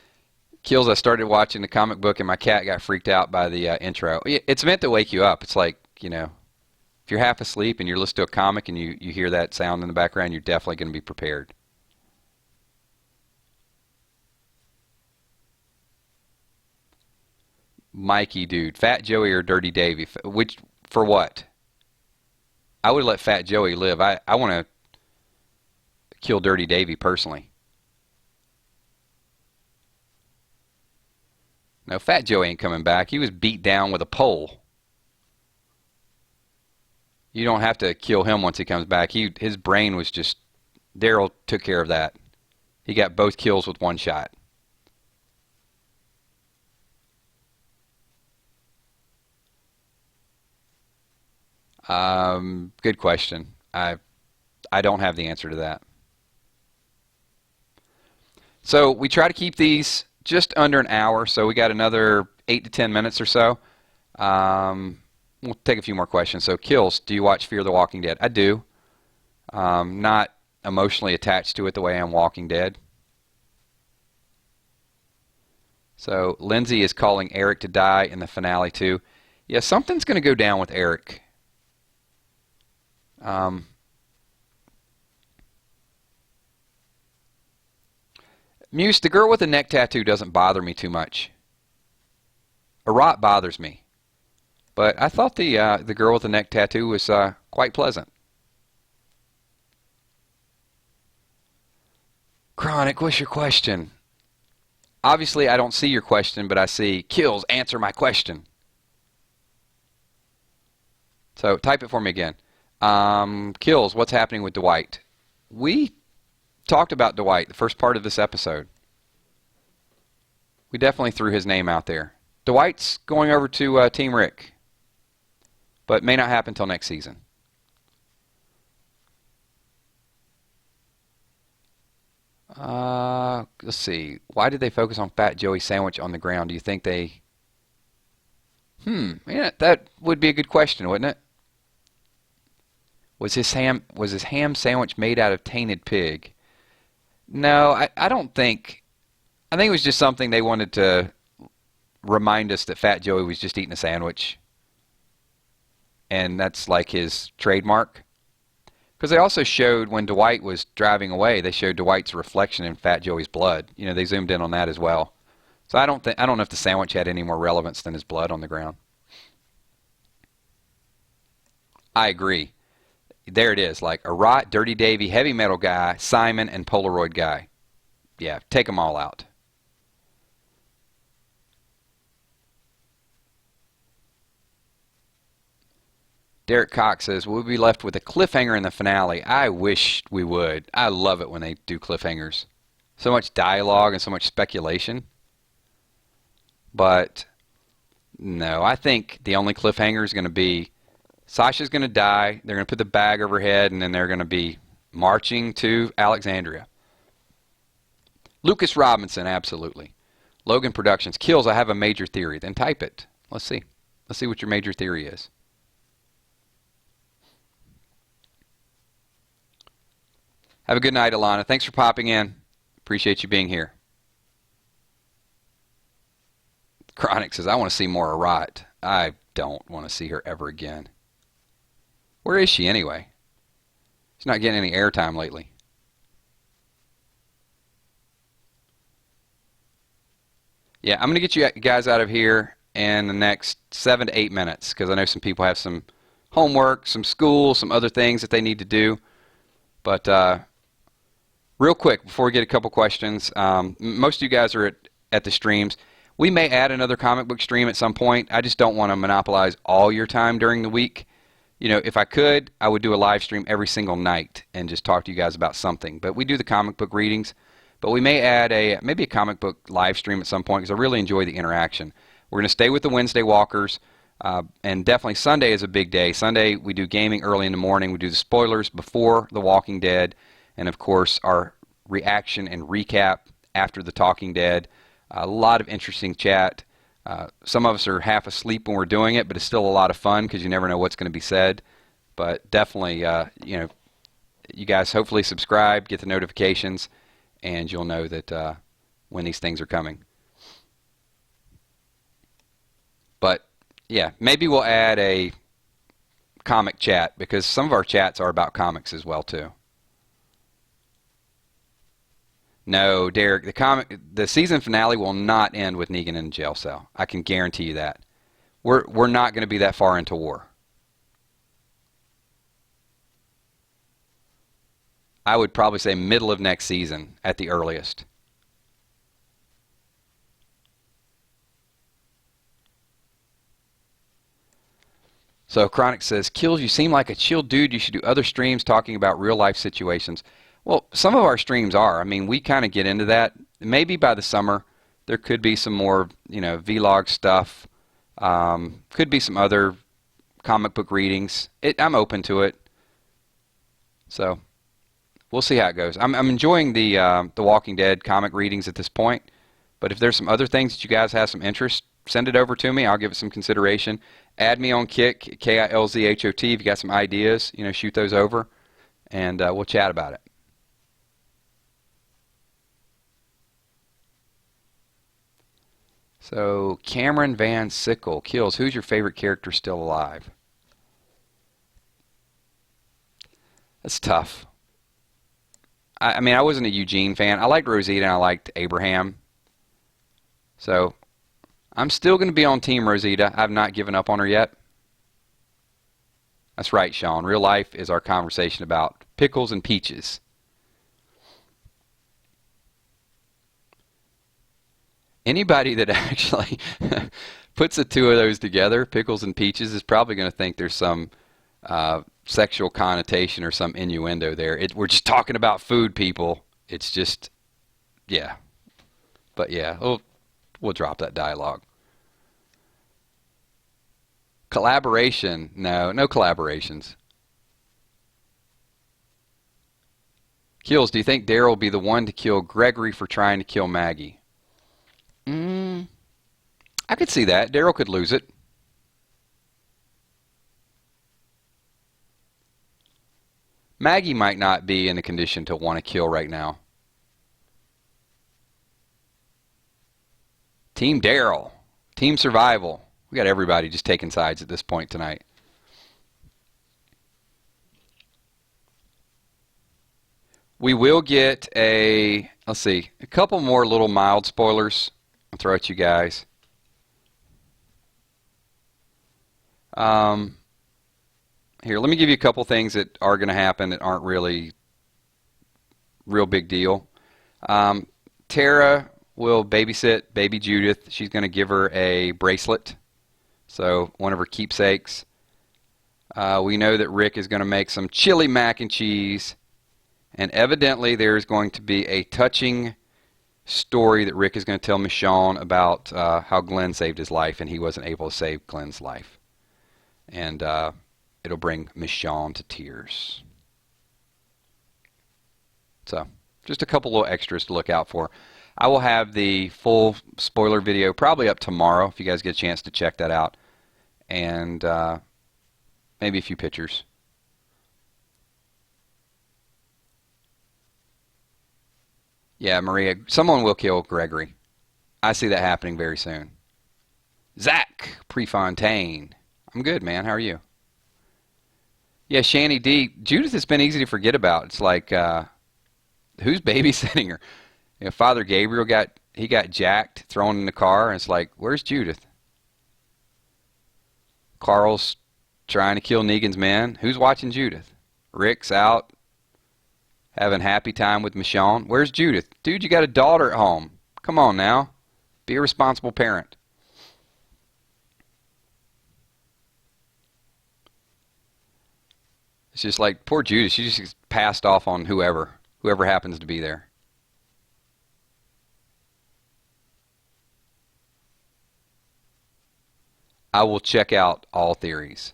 Kills, I started watching the comic book and my cat got freaked out by the intro. It's meant to wake you up. It's like, if you're half asleep and you're listening to a comic and you hear that sound in the background, you're definitely going to be prepared. Mikey, dude. Fat Joey or Dirty Davy? Which, for what? I would let Fat Joey live. I want to kill Dirty Davy personally. No, Fat Joey ain't coming back. He was beat down with a pole. You don't have to kill him once he comes back. His brain was just... Daryl took care of that. He got both kills with one shot. Good question. I don't have the answer to that. So we try to keep these just under an hour, so we got another 8 to 10 minutes or so. We'll take a few more questions. So kills, do you watch Fear the Walking Dead? I do. Not emotionally attached to it the way I'm Walking Dead. So Lindsay is calling Eric to die in the finale too. Yeah, something's going to go down with Eric. Muse, the girl with the neck tattoo doesn't bother me too much. A rot bothers me. But I thought the girl with the neck tattoo was quite pleasant. Chronic, what's your question? Obviously, I don't see your question, but I see kills, answer my question. So type it for me again. Kills, what's happening with Dwight? We talked about Dwight the first part of this episode. We definitely threw his name out there. Dwight's going over to Team Rick, but may not happen until next season. Let's see. Why did they focus on Fat Joey's sandwich on the ground? Do you think they... Yeah, that would be a good question, wouldn't it? Was his ham sandwich made out of tainted pig? No, I don't think... I think it was just something they wanted to remind us that Fat Joey was just eating a sandwich. And that's like his trademark. Because they also showed when Dwight was driving away, they showed Dwight's reflection in Fat Joey's blood. You know, they zoomed in on that as well. So I don't know if the sandwich had any more relevance than his blood on the ground. I agree. There it is, like a Rot, Dirty Davy, Heavy Metal Guy, Simon, and Polaroid Guy. Yeah, take them all out. Derek Cox says, we'll be left with a cliffhanger in the finale. I wish we would. I love it when they do cliffhangers. So much dialogue and so much speculation. But, no, I think the only cliffhanger is going to be Sasha's going to die, they're going to put the bag over her head, and then they're going to be marching to Alexandria. Lucas Robinson, absolutely. Logan Productions, kills, I have a major theory. Then type it. Let's see. Let's see what your major theory is. Have a good night, Alana. Thanks for popping in. Appreciate you being here. Chronic says, I want to see more of Rot. I don't want to see her ever again. Where is she anyway? She's not getting any airtime lately. Yeah, I'm going to get you guys out of here in the next 7 to 8 minutes because I know some people have some homework, some school, some other things that they need to do. But real quick, before we get a couple questions, most of you guys are at the streams. We may add another comic book stream at some point. I just don't want to monopolize all your time during the week. You know, if I could, I would do a live stream every single night and just talk to you guys about something. But we do the comic book readings. But we may add maybe a comic book live stream at some point because I really enjoy the interaction. We're going to stay with the Wednesday Walkers. And definitely Sunday is a big day. Sunday we do gaming early in the morning. We do the spoilers before The Walking Dead. And of course our reaction and recap after The Talking Dead. A lot of interesting chat. Some of us are half asleep when we're doing it, but it's still a lot of fun because you never know what's going to be said. But definitely, you guys hopefully subscribe, get the notifications, and you'll know that when these things are coming. But, yeah, maybe we'll add a comic chat because some of our chats are about comics as well, too. No, Derek, the season finale will not end with Negan in a jail cell. I can guarantee you that. We're not going to be that far into war. I would probably say middle of next season at the earliest. So Chronic says, Kills, you seem like a chill dude. You should do other streams talking about real life situations. Well, some of our streams are. I mean, we kind of get into that. Maybe by the summer, there could be some more, vlog stuff. Could be some other comic book readings. I'm open to it. So we'll see how it goes. I'm enjoying the Walking Dead comic readings at this point. But if there's some other things that you guys have some interest, send it over to me. I'll give it some consideration. Add me on Kik, Kilzhot. If you got some ideas, shoot those over, and we'll chat about it. So Cameron Van Sickle, Kills, who's your favorite character still alive? That's tough. I mean, I wasn't a Eugene fan. I liked Rosita and I liked Abraham. So I'm still going to be on Team Rosita. I've not given up on her yet. That's right, Sean. Real life is our conversation about pickles and peaches. Anybody that actually puts the two of those together, pickles and peaches, is probably going to think there's some sexual connotation or some innuendo there. We're just talking about food, people. It's just, yeah. But yeah, we'll drop that dialogue. Collaboration. No collaborations. Kills, do you think Daryl will be the one to kill Gregory for trying to kill Maggie? I could see that. Daryl could lose it. Maggie might not be in a condition to want to kill right now. Team Daryl. Team Survival. We got everybody just taking sides at this point tonight. We will get let's see, a couple more little mild spoilers I'll throw at you guys. Here, let me give you a couple things that are going to happen that aren't really real big deal. Tara will babysit baby Judith. She's going to give her a bracelet, so one of her keepsakes. We know that Rick is going to make some chili mac and cheese, and evidently there's going to be a touching story that Rick is going to tell Michonne about how Glenn saved his life and he wasn't able to save Glenn's life. And it'll bring Michonne to tears. So, just a couple little extras to look out for. I will have the full spoiler video probably up tomorrow if you guys get a chance to check that out. And maybe a few pictures. Yeah, Maria, someone will kill Gregory. I see that happening very soon. Zach Prefontaine. I'm good, man. How are you? Yeah, Shanny D. Judith has been easy to forget about. It's like, who's babysitting her? Father Gabriel got jacked, thrown in the car, and it's like, where's Judith? Carl's trying to kill Negan's men. Who's watching Judith? Rick's out having happy time with Michonne. Where's Judith? Dude, you got a daughter at home. Come on now. Be a responsible parent. It's just like, poor Judith. She just gets passed off on whoever happens to be there. I will check out all theories.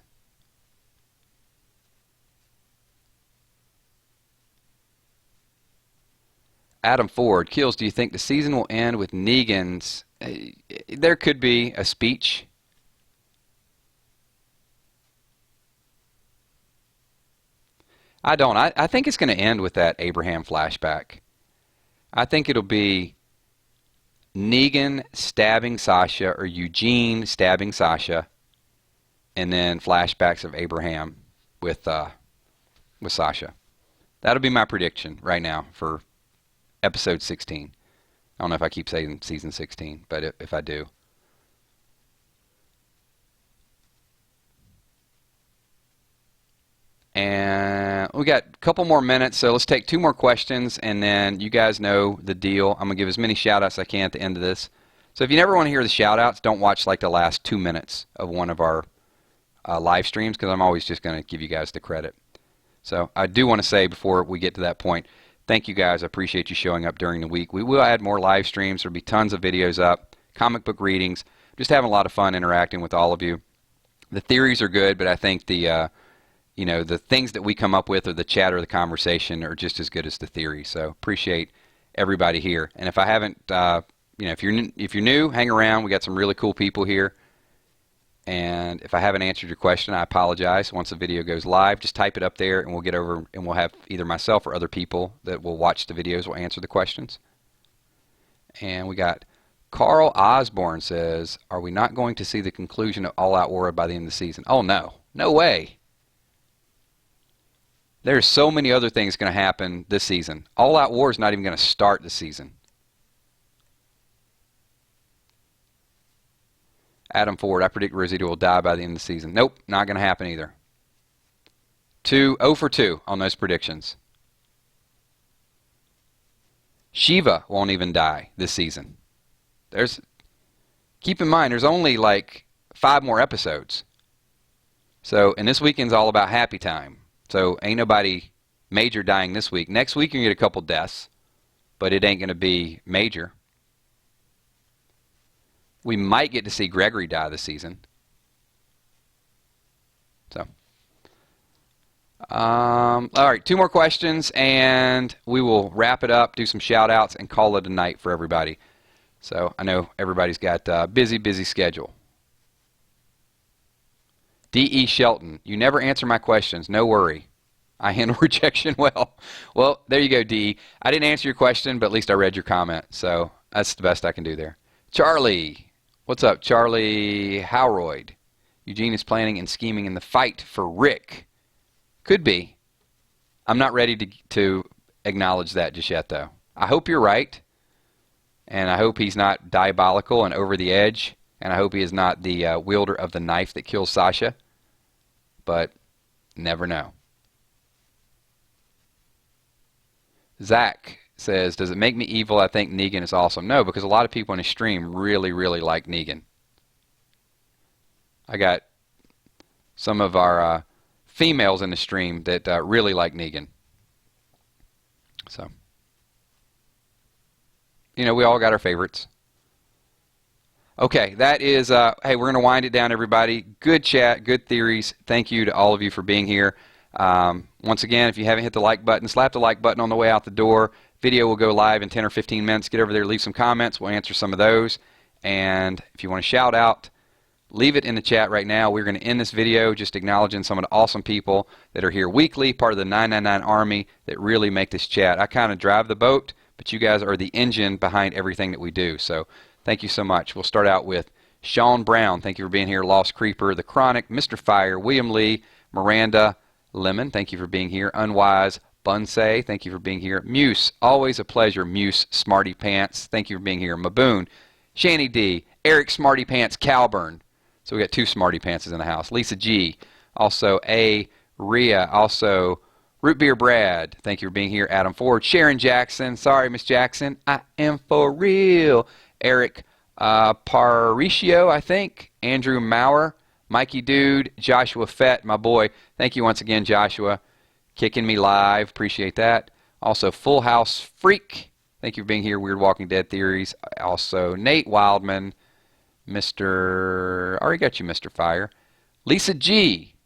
Adam Ford, Kills, do you think the season will end with Negan's... there could be a speech. I don't. I think it's going to end with that Abraham flashback. I think it'll be Negan stabbing Sasha or Eugene stabbing Sasha, and then flashbacks of Abraham with Sasha. That'll be my prediction right now for episode 16. I don't know if I keep saying season 16, but if I do. And we got a couple more minutes, so let's take 2 more questions, and then you guys know the deal. I'm going to give as many shout-outs as I can at the end of this. So if you never want to hear the shout-outs, don't watch like the last 2 minutes of one of our live streams because I'm always just going to give you guys the credit. So I do want to say before we get to that point, thank you guys. I appreciate you showing up during the week. We will add more live streams. There'll be tons of videos up, comic book readings, just having a lot of fun interacting with all of you. The theories are good, but I think the the things that we come up with or the chat or the conversation are just as good as the theory. So appreciate everybody here. And if I haven't, if you're new, hang around. We got some really cool people here. And if I haven't answered your question, I apologize. Once the video goes live, just type it up there, and we'll get over, and we'll have either myself or other people that will watch the videos will answer the questions. And we got Carl Osborne says, "Are we not going to see the conclusion of All Out War by the end of the season?" Oh no, no way. There's so many other things going to happen this season. All Out War is not even going to start this season. Adam Ford, I predict Rosita will die by the end of the season. Nope, not going to happen either. 0 for 2 on those predictions. Shiva won't even die this season. Keep in mind, there's only like 5 more episodes. So, and this weekend's all about happy time. So, ain't nobody major dying this week. Next week, you're going to get a couple deaths, but it ain't going to be major. We might get to see Gregory die this season. So, all right, 2 more questions, and we will wrap it up, do some shout-outs, and call it a night for everybody. So, I know everybody's got a busy schedule. D.E. Shelton, you never answer my questions. No worry. I handle rejection well. Well, there you go, D.E. I didn't answer your question, but at least I read your comment, so that's the best I can do there. Charlie. What's up, Charlie Howroyd? Eugene is planning and scheming in the fight for Rick. Could be. I'm not ready to acknowledge that just yet, though. I hope you're right, and I hope he's not diabolical and over the edge, and I hope he is not the wielder of the knife that kills Sasha, but never know. Zach says, does it make me evil? I think Negan is awesome. No, because a lot of people in his stream really like Negan. I got some of our females in the stream that really like Negan. So, we all got our favorites. Okay, that is, hey, we're going to wind it down, everybody. Good chat, good theories. Thank you to all of you for being here. Once again, if you haven't hit the like button, slap the like button on the way out the door. Video will go live in 10 or 15 minutes. Get over there, leave some comments. We'll answer some of those. And if you want to shout out, leave it in the chat right now. We're going to end this video just acknowledging some of the awesome people that are here weekly, part of the 999 Army that really make this chat. I kind of drive the boat, but you guys are the engine behind everything that we do. So thank you so much. We'll start out with Sean Brown. Thank you for being here. Lost Creeper, The Chronic, Mr. Fire, William Lee, Miranda Lemon. Thank you for being here. Unwise Bunsay, thank you for being here. Muse, always a pleasure. Muse, Smarty Pants, thank you for being here. Maboon, Shanny D, Eric Smarty Pants Calburn. So we got 2 Smarty Pantses in the house. Lisa G, also A. Rhea, also Root Beer Brad, thank you for being here. Adam Ford, Sharon Jackson, sorry Miss Jackson, I am for real. Eric Paricio, I think. Andrew Maurer, Mikey Dude, Joshua Fett, my boy. Thank you once again, Joshua. Kicking me live. Appreciate that. Also, Full House Freak. Thank you for being here. Weird Walking Dead Theories. Also, Nate Wildman. Mr. Already got you, Mr. Fire. Lisa G.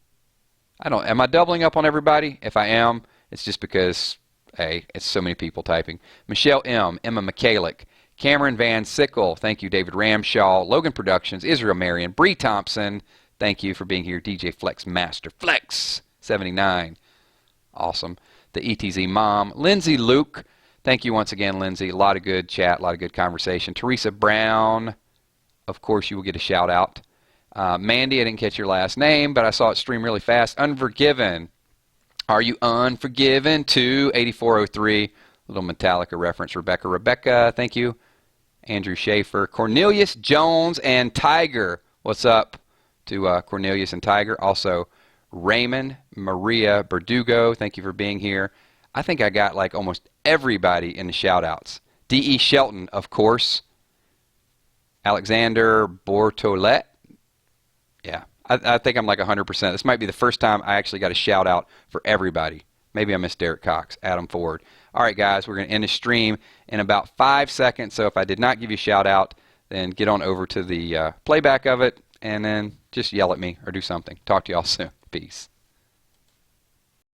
Am I doubling up on everybody? If I am, it's just because, hey, it's so many people typing. Michelle M. Emma McCalick. Cameron Van Sickle. Thank you, David Ramshaw. Logan Productions. Israel Marion. Bree Thompson. Thank you for being here. DJ Flex Master. Flex 79. Awesome. The ETZ Mom. Lindsay Luke. Thank you once again, Lindsay. A lot of good chat, a lot of good conversation. Teresa Brown. Of course, you will get a shout out. Mandy, I didn't catch your last name, but I saw it stream really fast. Unforgiven. Are you unforgiven? 28403. Little Metallica reference. Rebecca, thank you. Andrew Schaefer. Cornelius Jones and Tiger. What's up to Cornelius and Tiger? Also, Raymond Maria Berdugo, thank you for being here. I think I got like almost everybody in the shout-outs. D.E. Shelton, of course. Alexander Bortolet. Yeah, I think I'm like 100%. This might be the first time I actually got a shout out for everybody. Maybe I missed Derek Cox, Adam Ford. All right, guys, we're going to end the stream in about 5 seconds. So if I did not give you a shout out, then get on over to the playback of it and then just yell at me or do something. Talk to y'all soon. Peace.